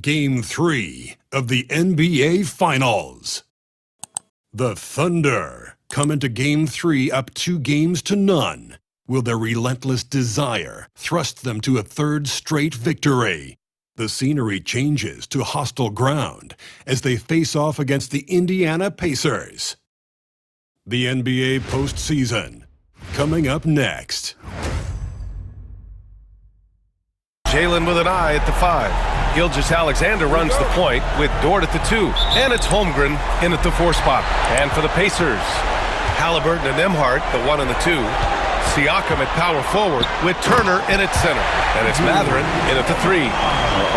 Game 3 of the NBA Finals. The Thunder come into Game 3 up 2-0. Will their relentless desire thrust them to a third straight victory? The scenery changes to hostile ground as they face off against the Indiana Pacers. The NBA postseason, coming up next. Jalen with an eye at the 5. Gilgeous-Alexander runs the point with Dort at the 2. And it's Holmgren in at the 4 spot. And for the Pacers, Halliburton and Nembhard, the 1 and the 2. Siakam at power forward with Turner in at center. And it's Mathurin in at the 3.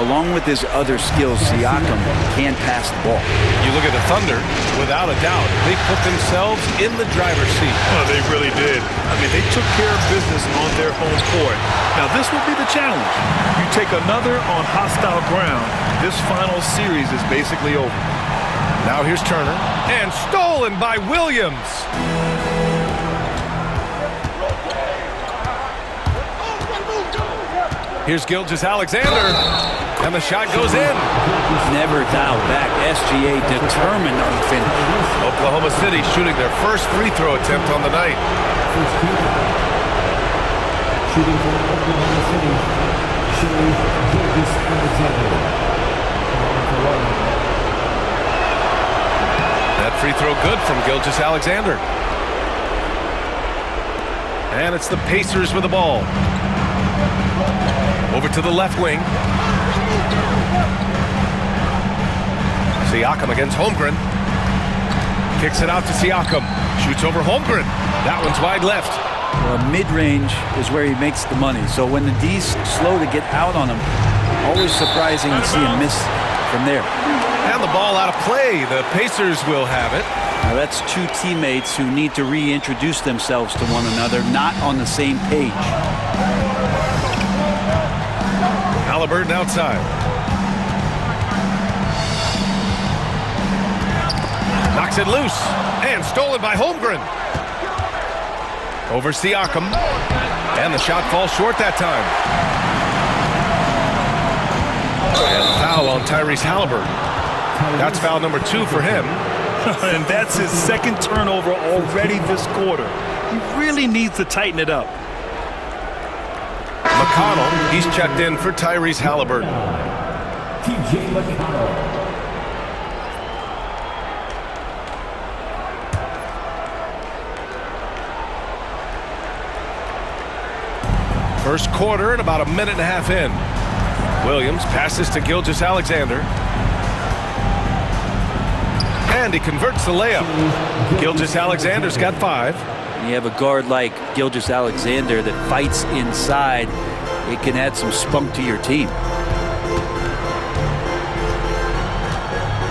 Along with his other skills, Siakam can pass the ball. You look at the Thunder, without a doubt, they put themselves in the driver's seat. Well, they really did. I mean, they took care of business on their home court. Now, this will be the challenge. You take another on hostile ground, this final series is basically over. Now here's Turner, and stolen by Williams. Here's Gilgeous-Alexander, and the shot goes in. Never dialed back. SGA determined on the finish. Oklahoma City shooting their first free throw attempt on the night. Shooting for Oklahoma City, Gilgeous-Alexander. That free throw good from Gilgeous-Alexander. And it's the Pacers with the ball. Over to the left wing. Siakam against Holmgren. Kicks it out to Siakam. Shoots over Holmgren. That one's wide left. Well, mid-range is where he makes the money. So when the D's slow to get out on him, always surprising to see him miss from there. And the ball out of play. The Pacers will have it. Now that's two teammates who need to reintroduce themselves to one another, not on the same page. Halliburton outside. Knocks it loose. And stolen by Holmgren. Over Siakam. And the shot falls short that time. And foul on Tyrese Halliburton. That's foul number 2 for him. And that's his second turnover already this quarter. He really needs to tighten it up. McConnell, he's checked in for Tyrese Halliburton. TJ McConnell. First quarter and about a minute and a half in. Williams passes to Gilgeous-Alexander. And he converts the layup. Gilgeous-Alexander's got 5. You have a guard like Gilgeous-Alexander that fights inside. It can add some spunk to your team.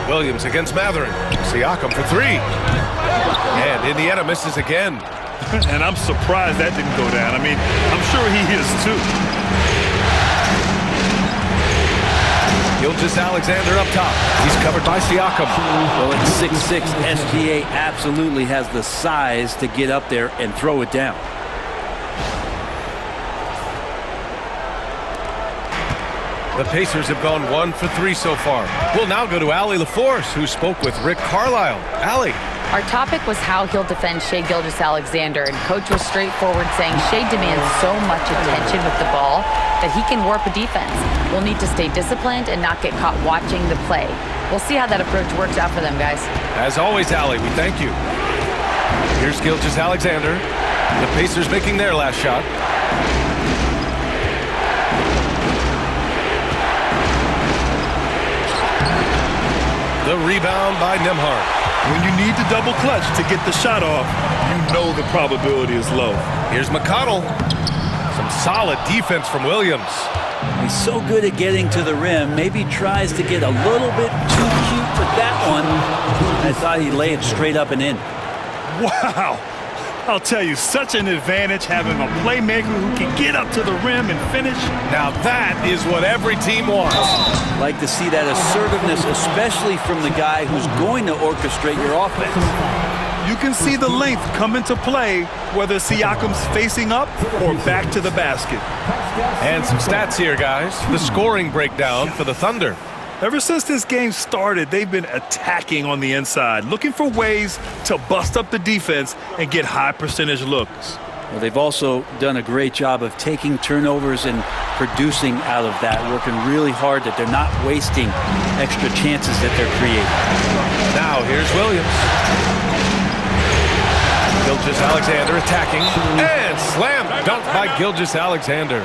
Williams against Mathurin. Siakam for 3. And Indiana misses again. And I'm surprised that didn't go down. I mean, I'm sure he is too. Gilgeous-Alexander up top. He's covered by Siakam. Well, at 6'6", SGA absolutely has the size to get up there and throw it down. The Pacers have gone 1 for 3 so far. We'll now go to Allie LaForce, who spoke with Rick Carlisle. Allie. Our topic was how he'll defend Shai Gilgeous-Alexander, and Coach was straightforward, saying Shai demands so much attention with the ball that he can warp a defense. We'll need to stay disciplined and not get caught watching the play. We'll see how that approach works out for them, guys. As always, Allie, we thank you. Here's Gilgeous-Alexander. The Pacers making their last shot. The rebound by Nembhard. When you need to double clutch to get the shot off, you know the probability is low. Here's McConnell. Some solid defense from Williams. He's so good at getting to the rim. Maybe tries to get a little bit too cute with that one. I thought he'd lay it straight up and in. Wow. I'll tell you, such an advantage having a playmaker who can get up to the rim and finish. Now that is what every team wants. Like to see that assertiveness, especially from the guy who's going to orchestrate your offense. You can see the length come into play, whether Siakam's facing up or back to the basket. And some stats here, guys. The scoring breakdown for the Thunder. Ever since this game started, they've been attacking on the inside, looking for ways to bust up the defense and get high percentage looks. Well, they've also done a great job of taking turnovers and producing out of that, working really hard that they're not wasting extra chances that they're creating. Now here's Williams. Gilgeous-Alexander attacking, and slam dunk by Gilgeous-Alexander.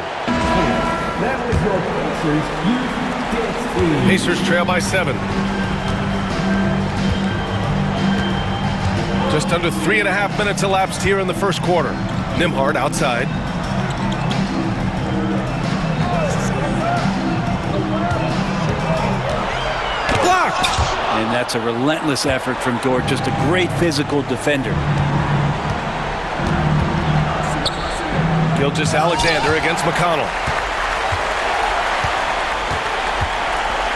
That was your Pacers. Pacers trail by 7. Just under 3.5 minutes elapsed here in the first quarter. Nembhard outside. Blocked! And that's a relentless effort from Dort, just a great physical defender. Gilgeous-Alexander against McConnell.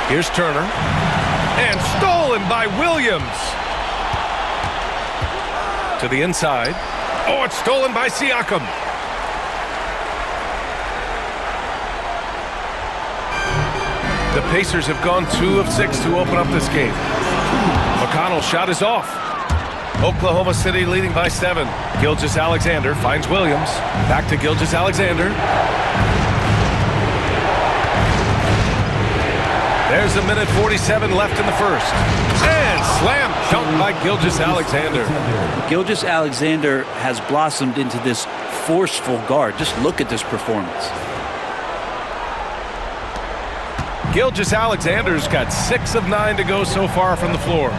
Here's Turner. And stolen by Williams. To the inside. Oh, it's stolen by Siakam. The Pacers have gone 2 of 6 to open up this game. McConnell's shot is off. Oklahoma City leading by 7. Gilgeous-Alexander finds Williams. Back to Gilgeous-Alexander. There's a minute 47 left in the first. And slam dunk by Gilgeous-Alexander. Gilgeous-Alexander has blossomed into this forceful guard. Just look at this performance. Gilgeous-Alexander's got 6 of 9 to go so far from the floor.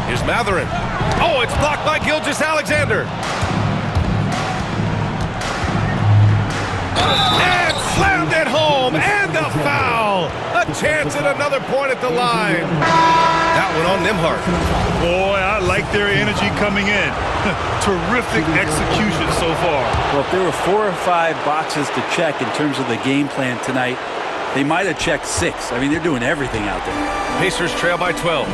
Here's Mathurin. Oh, it's blocked by Gilgeous-Alexander. And slammed it home, and a foul. A chance at another point at the line. That one on Nembhard. Boy, I like their energy coming in. Terrific execution so far. Well, if there were 4 or 5 boxes to check in terms of the game plan tonight, they might have checked 6. I mean, they're doing everything out there. Pacers trail by 12.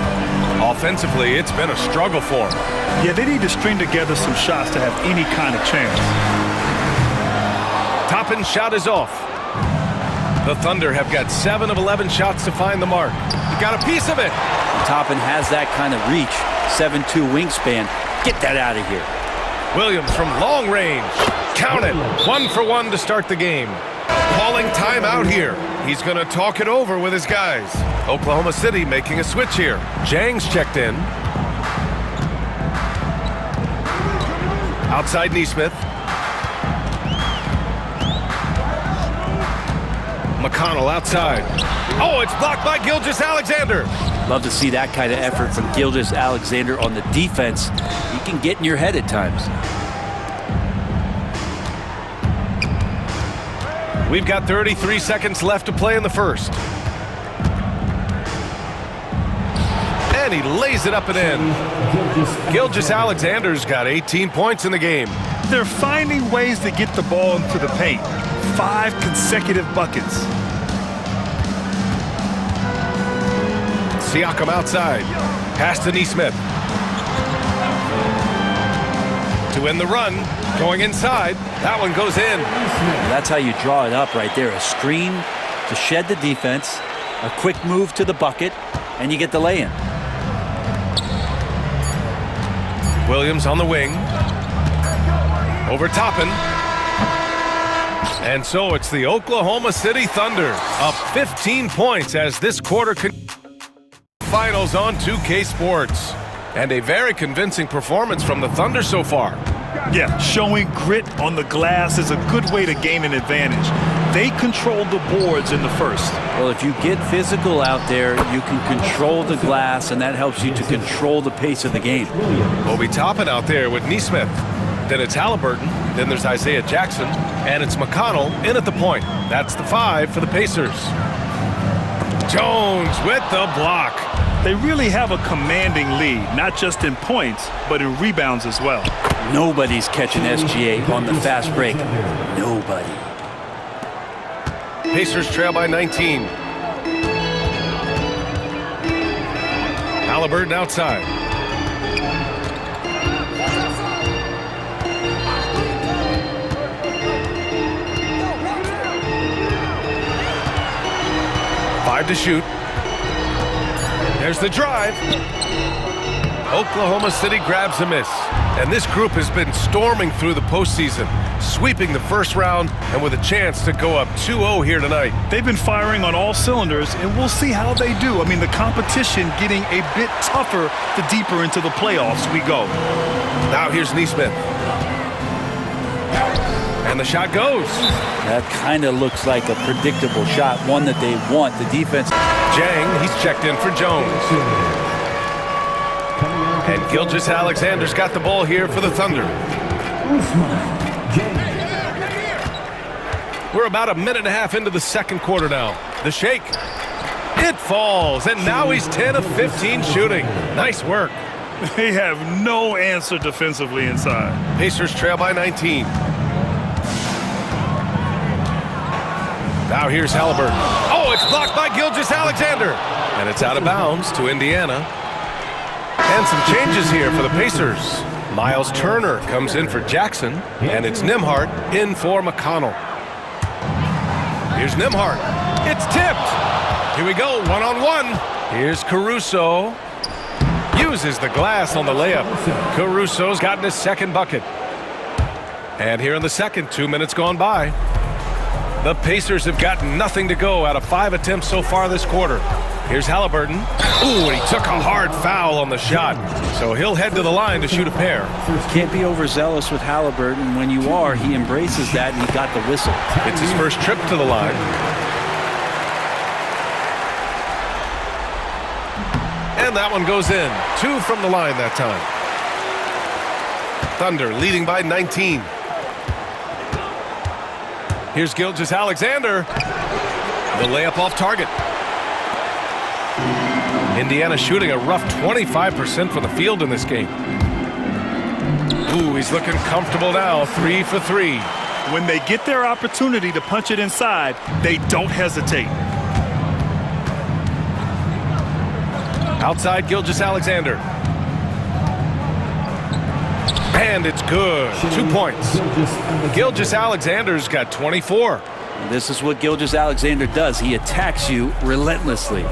Offensively, it's been a struggle for them. Yeah, they need to string together some shots to have any kind of chance. Toppin's shot is off. The Thunder have got 7 of 11 shots to find the mark. You got a piece of it. Toppin has that kind of reach. 7'2" wingspan. Get that out of here. Williams from long range. Count it. 1 for 1 to start the game. Calling timeout here. He's going to talk it over with his guys. Oklahoma City making a switch here. Jang's checked in. Outside Nesmith. McConnell outside. Oh, it's blocked by Gilgeous-Alexander. Love to see that kind of effort from Gilgeous-Alexander on the defense. He can get in your head at times. We've got 33 seconds left to play in the first. And he lays it up and in. Gilgeous-Alexander's got 18 points in the game. They're finding ways to get the ball into the paint. 5 consecutive buckets. Siakam outside. Pass to Nesmith. To end the run. Going inside. That one goes in. That's how you draw it up right there. A screen to shed the defense, a quick move to the bucket, and you get the lay-in. Williams on the wing. Over Toppin. And so it's the Oklahoma City Thunder up 15 points as this quarter finals on 2K Sports. And a very convincing performance from the Thunder so far. Yeah, showing grit on the glass is a good way to gain an advantage. They controlled the boards in the first. Well, if you get physical out there, you can control the glass, and that helps you to control the pace of the game. Obi Toppin out there with Nesmith. Then it's Halliburton. Then there's Isaiah Jackson. And it's McConnell in at the point. That's the 5 for the Pacers. Jones with the block. They really have a commanding lead, not just in points, but in rebounds as well. Nobody's catching SGA on the fast break. Nobody. Pacers trail by 19. Halliburton outside. Five to shoot. There's the drive. Oklahoma City grabs a miss. And this group has been storming through the postseason, sweeping the first round and with a chance to go up 2-0 here tonight. They've been firing on all cylinders, and we'll see how they do. I mean, the competition getting a bit tougher the deeper into the playoffs we go. Now here's Neesmith. And the shot goes. That kind of looks like a predictable shot, one that they want. The defense. Jang, he's checked in for Jones. And Gilgeous-Alexander's got the ball here for the Thunder. We're about a minute and a half into the second quarter now. The shake. It falls, and now he's 10 of 15 shooting. Nice work. They have no answer defensively inside. Pacers trail by 19. Now here's Halliburton. Oh, it's blocked by Gilgeous-Alexander. And it's out of bounds to Indiana. And some changes here for the Pacers. Miles Turner comes in for Jackson, and it's Nembhard in for McConnell. Here's Nembhard. It's tipped. Here we go, one-on-one. Here's Caruso. Uses the glass on the layup. Caruso's gotten his second bucket. And here in the second, 2 minutes gone by. The Pacers have got nothing to go out of 5 attempts so far this quarter. Here's Halliburton. Ooh, and he took a hard foul on the shot. So he'll head to the line to shoot a pair. Can't be overzealous with Halliburton. When you are, he embraces that, and he got the whistle. It's his first trip to the line. And that one goes in. 2 from the line that time. Thunder leading by 19. Here's Gilgeous-Alexander. The layup off target. Indiana shooting a rough 25% from the field in this game. Ooh, he's looking comfortable now. 3 for 3. When they get their opportunity to punch it inside, they don't hesitate. Outside Gilgeous-Alexander. And it's good. 2 points. Gilgeous-Alexander's got 24. This is what Gilgeous-Alexander does. He attacks you relentlessly.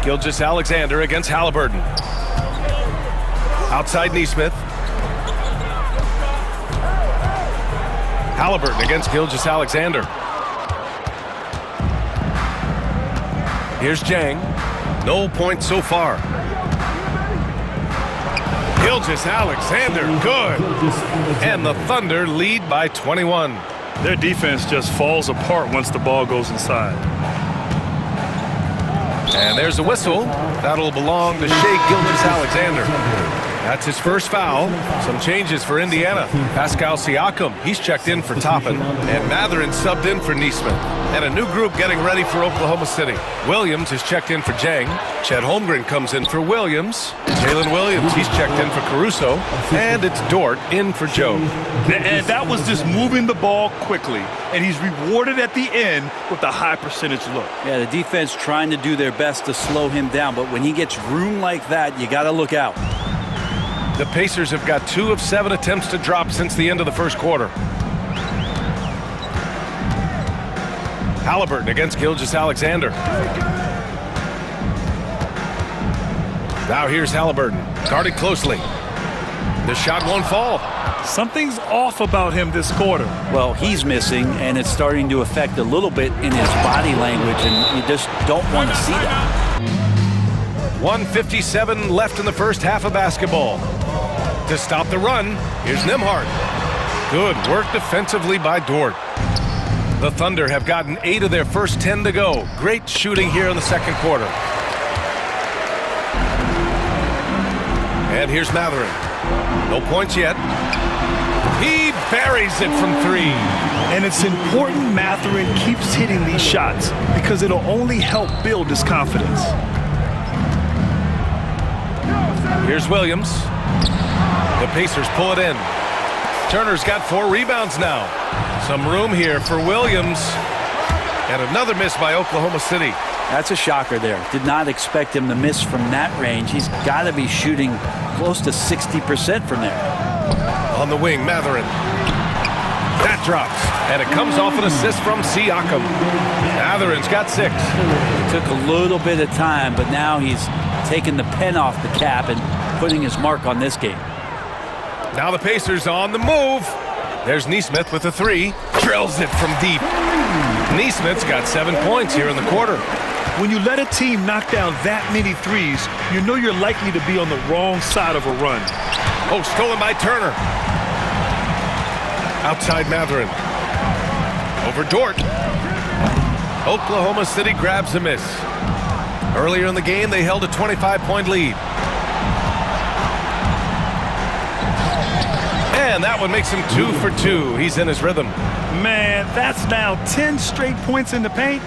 Gilgeous-Alexander against Halliburton. Outside Neesmith. Halliburton against Gilgeous-Alexander. Here's Jang. No points so far. Gilgeous-Alexander, good. And the Thunder lead by 21. Their defense just falls apart once the ball goes inside. And there's a whistle. That'll belong to Shai Gilgeous-Alexander. That's his first foul. Some changes for Indiana. Pascal Siakam, he's checked in for Toppin. And Mathurin subbed in for Neesmith. And a new group getting ready for Oklahoma City. Williams is checked in for Jang. Chet Holmgren comes in for Williams. Jalen Williams, he's checked in for Caruso. And it's Dort in for Joe. And that was just moving the ball quickly. And he's rewarded at the end with a high percentage look. Yeah, the defense trying to do their best to slow him down. But when he gets room like that, you got to look out. The Pacers have got 2 of 7 attempts to drop since the end of the first quarter. Halliburton against Gilgeous-Alexander. Now here's Halliburton, guarded closely. The shot won't fall. Something's off about him this quarter. Well, he's missing, and it's starting to affect a little bit in his body language, and you just don't want to see that. 1:57 left in the first half of basketball. To stop the run, here's Nembhard. Good work defensively by Dort. The Thunder have gotten 8 of their first 10 to go. Great shooting here in the second quarter. And here's Mathurin. No points yet. He buries it from 3. And it's important Mathurin keeps hitting these shots because it'll only help build his confidence. Here's Williams. The Pacers pull it in. Turner's got 4 rebounds now. Some room here for Williams. And another miss by Oklahoma City. That's a shocker there. Did not expect him to miss from that range. He's got to be shooting close to 60% from there. On the wing, Mathurin. That drops, and it comes off an assist from Siakam. Matherin's got 6. It took a little bit of time, but now he's taking the pen off the cap and putting his mark on this game. Now the Pacers on the move. There's Nesmith with a 3. Drills it from deep. Nesmith's got 7 points here in the quarter. When you let a team knock down that many threes, you know you're likely to be on the wrong side of a run. Oh, stolen by Turner. Outside Matherin. Over Dort. Oklahoma City grabs a miss. Earlier in the game, they held a 25-point lead. And that one makes him 2 for 2. He's in his rhythm. Man, that's now 10 straight points in the paint.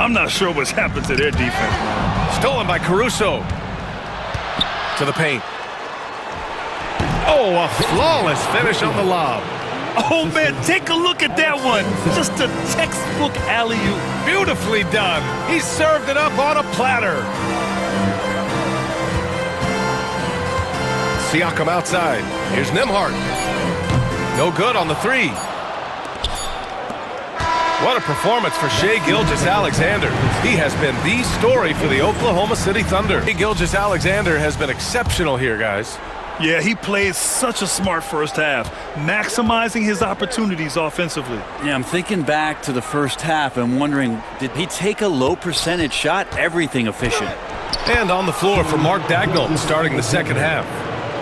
I'm not sure what's happened to their defense now. Stolen by Caruso. To the paint. Oh, a flawless finish on the lob. Oh, man, take a look at that one. Just a textbook alley-oop. Beautifully done. He served it up on a platter. Siakam outside. Here's Nembhard. No good on the 3. What a performance for Shai Gilgeous-Alexander. He has been the story for the Oklahoma City Thunder. Shai Gilgeous-Alexander has been exceptional here, guys. Yeah, he played such a smart first half, maximizing his opportunities offensively. Yeah, I'm thinking back to the first half and wondering, did he take a low percentage shot? Everything efficient. And on the floor for Mark Daigneault starting the second half.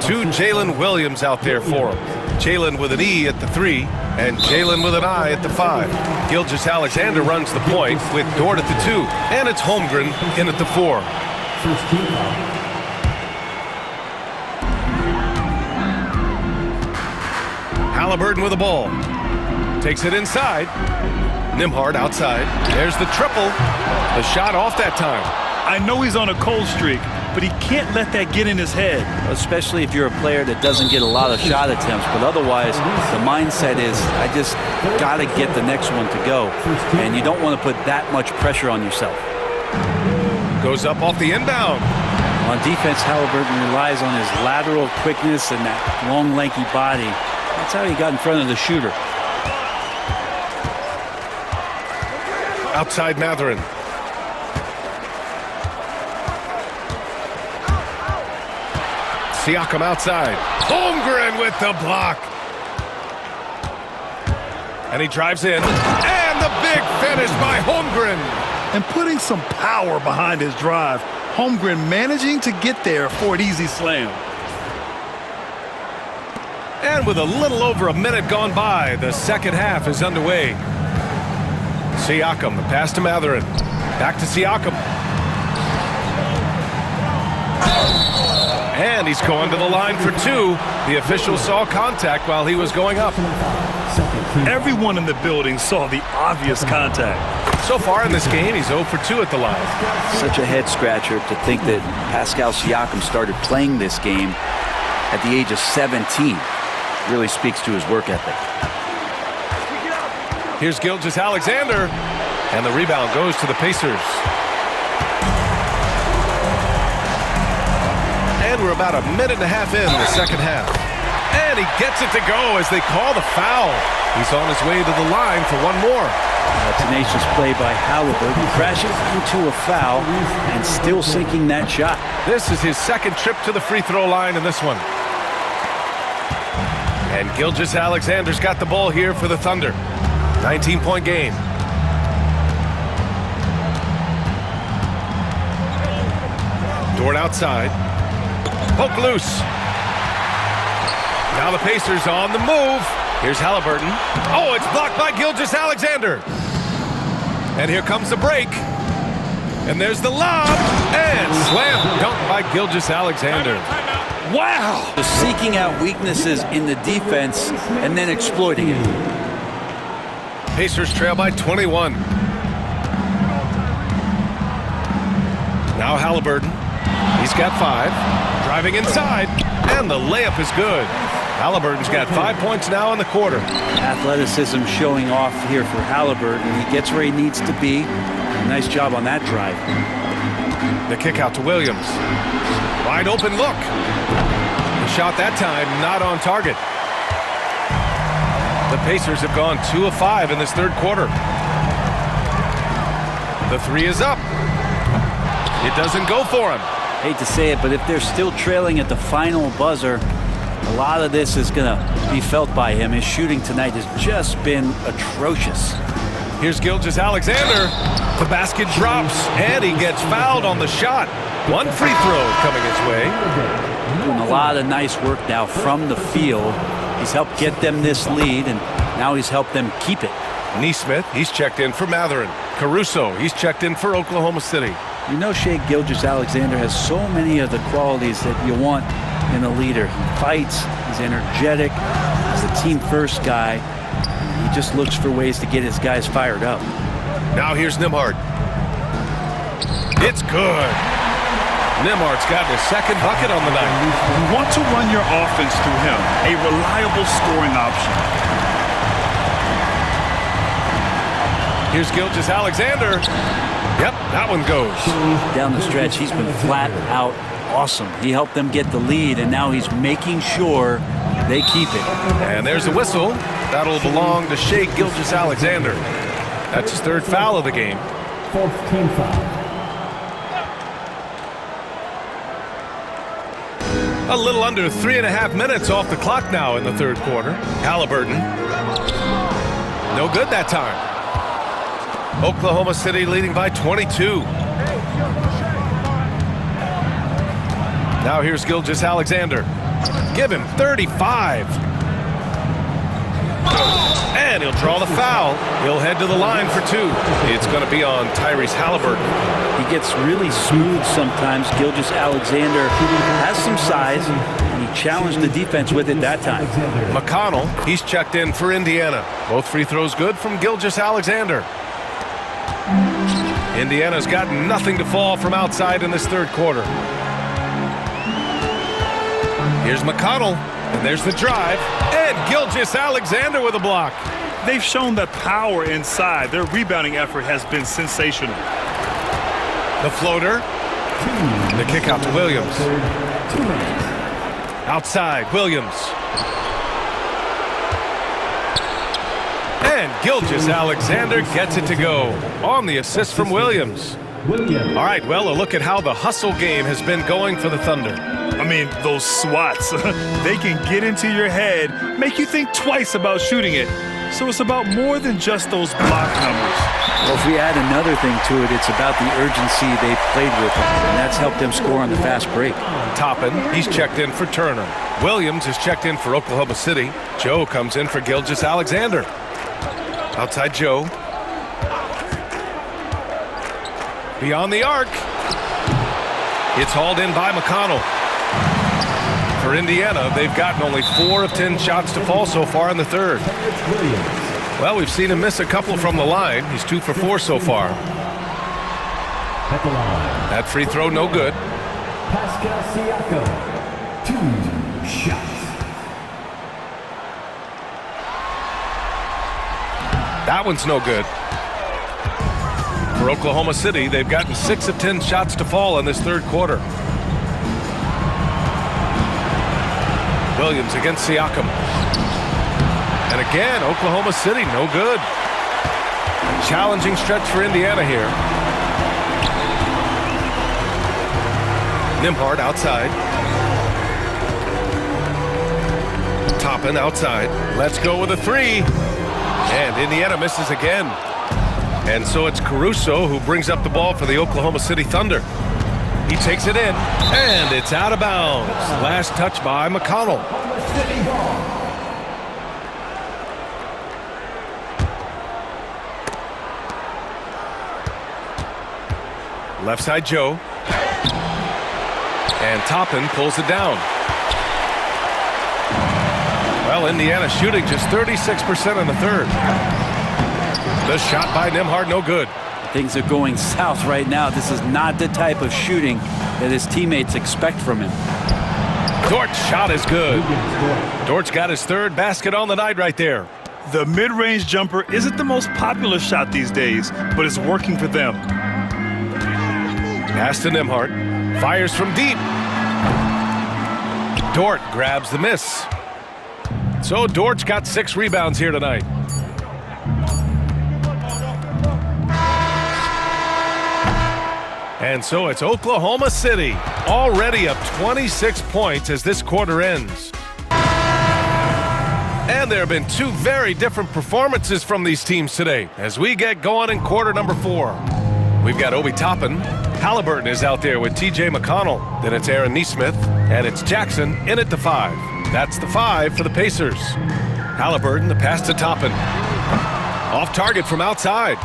2 Jalen Williams out there for him. Jalen with an E at the 3 and Jalen with an I at the 5. Gilgeous-Alexander runs the point with Dort at the 2, and it's Holmgren in at the 4. Halliburton with the ball. Takes it inside. Nembhard outside. There's the triple. The shot off that time. I know he's on a cold streak, but he can't let that get in his head. Especially if you're a player that doesn't get a lot of shot attempts, but otherwise the mindset is, I just got to get the next one to go, and you don't want to put that much pressure on yourself. Goes up off the inbound. On defense, Halliburton relies on his lateral quickness and that long, lanky body. That's how he got in front of the shooter. Outside Matherin. Siakam outside. Holmgren with the block. And he drives in. And the big finish by Holmgren. And putting some power behind his drive. Holmgren managing to get there for an easy slam. And with a little over a minute gone by, the second half is underway. Siakam, the pass to Matherin. Back to Siakam. And he's going to the line for 2. The official saw contact while he was going up. Everyone in the building saw the obvious contact. So far in this game, he's 0 for 2 at the line. Such a head scratcher to think that Pascal Siakam started playing this game at the age of 17. Really speaks to his work ethic. Here's Gilgeous-Alexander, and the rebound goes to the Pacers. And we're about a minute and a half in the second half. And he gets it to go as they call the foul. He's on his way to the line for one more. Tenacious play by Halliburton, crashing into a foul and still sinking that shot. This is his second trip to the free throw line in this one. And Gilgeous-Alexander's got the ball here for the Thunder. 19-point game. Dort outside. Poke loose. Now the Pacers on the move. Here's Halliburton. Oh, it's blocked by Gilgeous-Alexander. And here comes the break. And there's the lob. And slam dunk by Gilgeous-Alexander. Wow! Just seeking out weaknesses in the defense and then exploiting it. Pacers trail by 21. Now Halliburton. He's got 5. Driving inside. And the layup is good. Halliburton's got 5 points now in the quarter. Athleticism showing off here for Halliburton. He gets where he needs to be. Nice job on that drive. The kick out to Williams. Wide open look. The shot that time not on target. The Pacers have gone 2 of 5 in this third quarter. The three is up. It doesn't go for him. Hate to say it, but if they're still trailing at the final buzzer, a lot of this is going to be felt by him. His shooting tonight has just been atrocious. Here's Gilgeous-Alexander. The basket drops, and he gets fouled on the shot. One free throw coming his way. Doing a lot of nice work now from the field. He's helped get them this lead, and now he's helped them keep it. Neesmith, he's checked in for Matherin. Caruso, he's checked in for Oklahoma City. You know, Shai Gilgeous-Alexander has so many of the qualities that you want in a leader. He fights, he's energetic, he's a team-first guy. He just looks for ways to get his guys fired up. Now here's Nembhard. It's good. Nembhard's got his second bucket on the night. You want to run your offense through him, a reliable scoring option. Here's Gilgeous-Alexander. Yep, that one goes. Down the stretch, he's been flat out awesome. He helped them get the lead, and now he's making sure they keep it. And there's a whistle. That'll belong to Shai Gilgeous-Alexander. That's his third foul of the game. Fourth team foul. A little under 3.5 minutes off the clock now in the third quarter. Halliburton. No good that time. Oklahoma City leading by 22. Now here's Gilgeous-Alexander. Give him 35. And he'll draw the foul. He'll head to the line for two. It's going to be on Tyrese Halliburton. He gets really smooth sometimes. Gilgeous-Alexander has some size, and he challenged the defense with it that time. McConnell, he's checked in for Indiana. Both free throws good from Gilgeous-Alexander. Indiana's got nothing to fall from outside in this third quarter. Here's McConnell, and there's the drive, and Gilgeous-Alexander with a block. They've shown that power inside. Their rebounding effort has been sensational. The floater, the kick out to Williams. Outside, Williams. And Gilgeous-Alexander gets it to go on the assist from Williams. All right, well, a look at how the hustle game has been going for the Thunder. I mean, those swats, they can get into your head, make you think twice about shooting it. So it's about more than just those block numbers. Well, if we add another thing to it, it's about the urgency they've played with, and that's helped them score on the fast break. Toppin, he's checked in for Turner. Williams is checked in for Oklahoma City. Joe comes in for Gilgeous-Alexander. Outside Joe. Beyond the arc. It's hauled in by McConnell. For Indiana, they've gotten only 4 of 10 shots to fall so far in the third. Well, we've seen him miss a couple from the line. He's 2 for 4 so far. That free throw, no good. Pascal Siakam, 2 shots. That one's no good. For Oklahoma City, they've gotten 6 of 10 shots to fall in this third quarter. Williams against Siakam. And again, Oklahoma City, no good. Challenging stretch for Indiana here. Nembhard outside. Toppin outside. Let's go with a 3. And Indiana misses again. And so it's Caruso who brings up the ball for the Oklahoma City Thunder. He takes it in, and it's out of bounds. Last touch by McConnell. Left side Joe. And Toppin pulls it down. Well, Indiana shooting just 36% in the third. The shot by Nembhard, no good. Things are going south right now. This is not the type of shooting that his teammates expect from him. Dort's shot is good. Dort's got his third basket on the night right there. The mid-range jumper isn't the most popular shot these days, but it's working for them. Pass to Nembhard. Fires from deep. Dort grabs the miss. So Dortch got 6 rebounds here tonight. And so it's Oklahoma City, already up 26 points as this quarter ends. And there have been 2 very different performances from these teams today as we get going in quarter number 4. We've got Obi Toppin. Halliburton is out there with T.J. McConnell. Then it's Aaron Nesmith, and it's Jackson in at the 5. That's the 5 for the Pacers. Halliburton, the pass to Toppin. Off target from outside.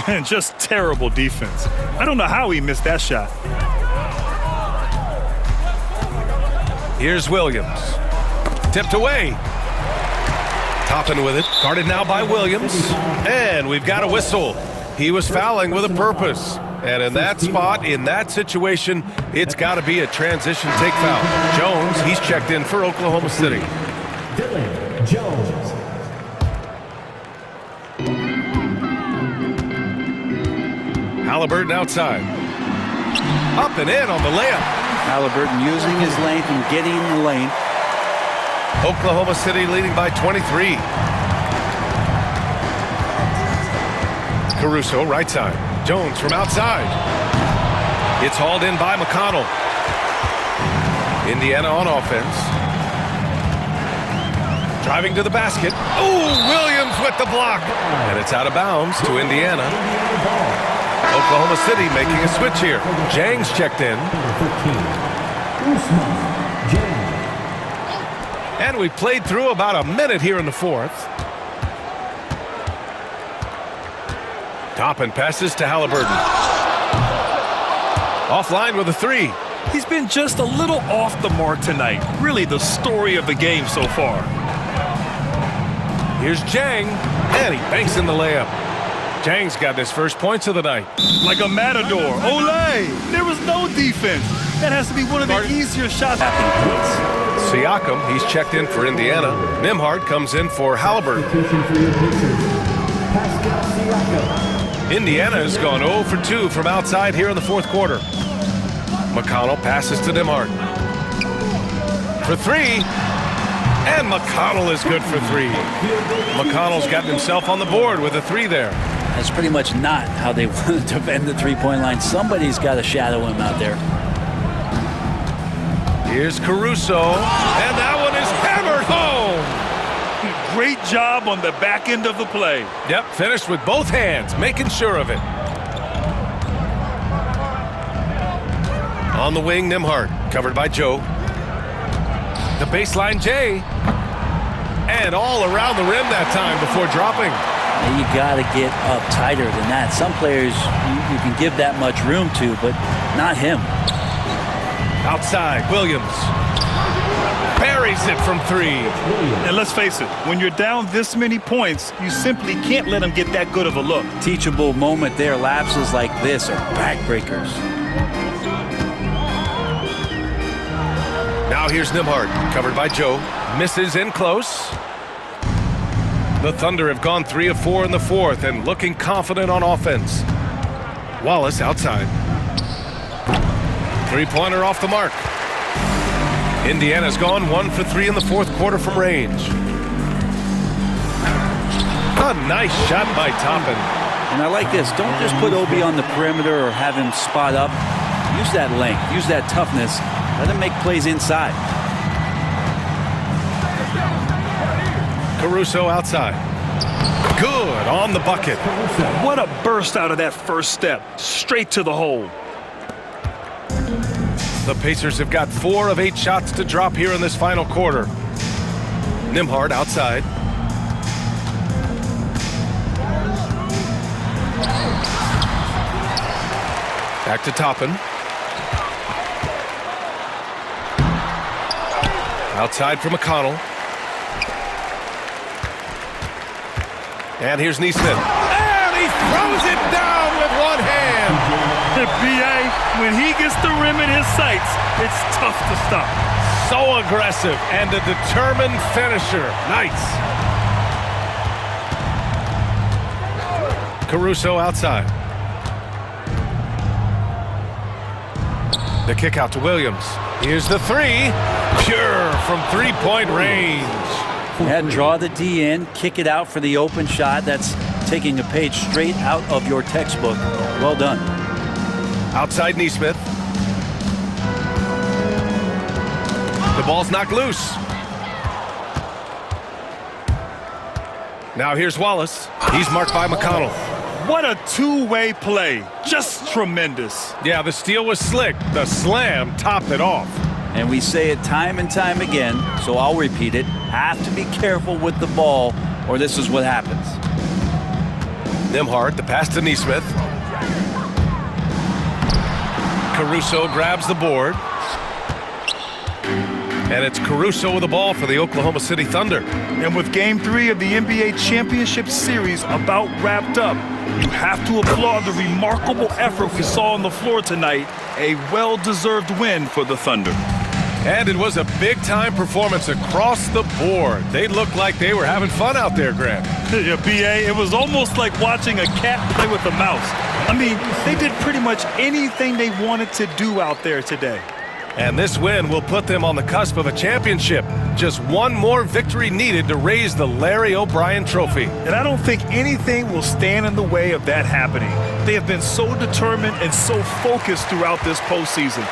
And just terrible defense. I don't know how he missed that shot. Here's Williams. Tipped away. Toppin with it. Guarded now by Williams. And we've got a whistle. He was fouling with a purpose. And in that spot, in that situation, it's got to be a transition take foul. Jones, he's checked in for Oklahoma City. Dylan Jones. Halliburton outside. Up and in on the layup. Halliburton using his length and getting in the lane. Oklahoma City leading by 23. Caruso, right side. Jones from outside. It's hauled in by McConnell. Indiana on offense. Driving to the basket. Oh, Williams with the block. And it's out of bounds to Indiana. Oklahoma City making a switch here. Jang's checked in. And we played through about a minute here in the 4th. Toppin passes to Halliburton. Offline with a 3. He's been just a little off the mark tonight. Really the story of the game so far. Here's Jang, and he banks in the layup. Jang's got his first points of the night. Like a matador. Olay! There was no defense. That has to be one of the easier shots. Siakam, he's checked in for Indiana. Nembhard comes in for Halliburton. Indiana has gone 0 for 2 from outside here in the 4th quarter. McConnell passes to Nembhard. For 3. And McConnell is good for 3. McConnell's gotten himself on the board with a 3 there. That's pretty much not how they want to defend the three-point line. Somebody's got to shadow him out there. Here's Caruso, and that one is hammered home. Great job on the back end of the play. Yep, finished with both hands, making sure of it. On the wing, Nembhard, covered by Joe. The baseline, Jay. And all around the rim that time before dropping. You got to get up tighter than that. Some players you can give that much room to, but not him. Outside, Williams. Buries it from 3. And let's face it, when you're down this many points, you simply can't let him get that good of a look. Teachable moment there. Lapses like this are backbreakers. Now here's Nembhard, covered by Joe. Misses in close. The Thunder have gone 3 of 4 in the 4th and looking confident on offense. Wallace outside. 3-pointer off the mark. Indiana's gone 1 for 3 in the 4th quarter from range. A nice shot by Toppin. And I like this. Don't just put Obi on the perimeter or have him spot up. Use that length. Use that toughness. Let him make plays inside. Caruso outside. Good on the bucket. What a burst out of that first step. Straight to the hole. The Pacers have got 4 of 8 shots to drop here in this final quarter. Nembhard outside. Back to Toppin. Outside for McConnell. And here's Nesmith. And he throws it down with one hand. B.A., when he gets the rim in his sights, it's tough to stop. So aggressive and a determined finisher. Nice. Caruso outside. The kick out to Williams. Here's the 3. Pure from 3-point range. Yeah, draw the D in, kick it out for the open shot. That's taking a page straight out of your textbook. Well done. Outside Neesmith. The ball's knocked loose. Now here's Wallace. He's marked by McConnell. What a two-way play. Just tremendous. Yeah, the steal was slick. The slam topped it off. And we say it time and time again, so I'll repeat it. Have to be careful with the ball, or this is what happens. Nembhard, the pass to Neesmith. Caruso grabs the board. And it's Caruso with the ball for the Oklahoma City Thunder. And with Game 3 of the NBA Championship Series about wrapped up, you have to applaud the remarkable effort we saw on the floor tonight. A well-deserved win for the Thunder. And it was a big-time performance across the board. They looked like they were having fun out there, Grant. Yeah, B.A., it was almost like watching a cat play with a mouse. I mean, they did pretty much anything they wanted to do out there today. And this win will put them on the cusp of a championship. Just one more victory needed to raise the Larry O'Brien Trophy. And I don't think anything will stand in the way of that happening. They have been so determined and so focused throughout this postseason.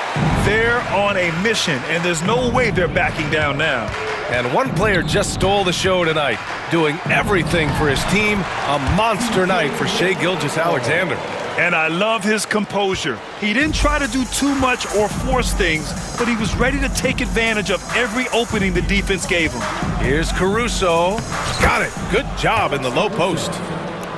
They're on a mission, and there's no way they're backing down now. And one player just stole the show tonight, doing everything for his team. A monster night for Shai Gilgeous-Alexander. And I love his composure. He didn't try to do too much or force things, but he was ready to take advantage of every opening the defense gave him. Here's Caruso. Got it. Good job in the low post.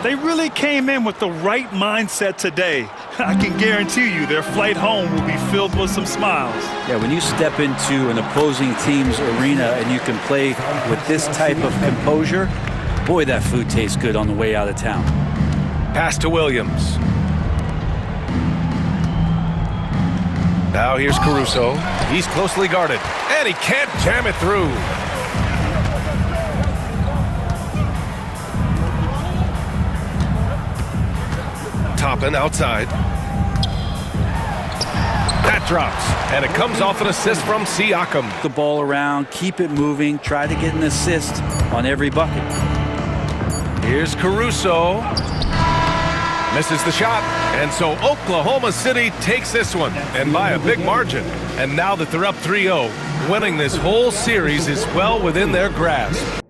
They really came in with the right mindset today. I can guarantee you their flight home will be filled with some smiles. Yeah, when you step into an opposing team's arena and you can play with this type of composure, boy, that food tastes good on the way out of town. Pass to Williams. Now here's Caruso. He's closely guarded, and he can't jam it through. Toppin outside. That drops, and it comes off an assist from Siakam. The ball around, keep it moving, try to get an assist on every bucket. Here's Caruso. Misses the shot, and so Oklahoma City takes this one, and by a big margin. And now that they're up 3-0, winning this whole series is well within their grasp.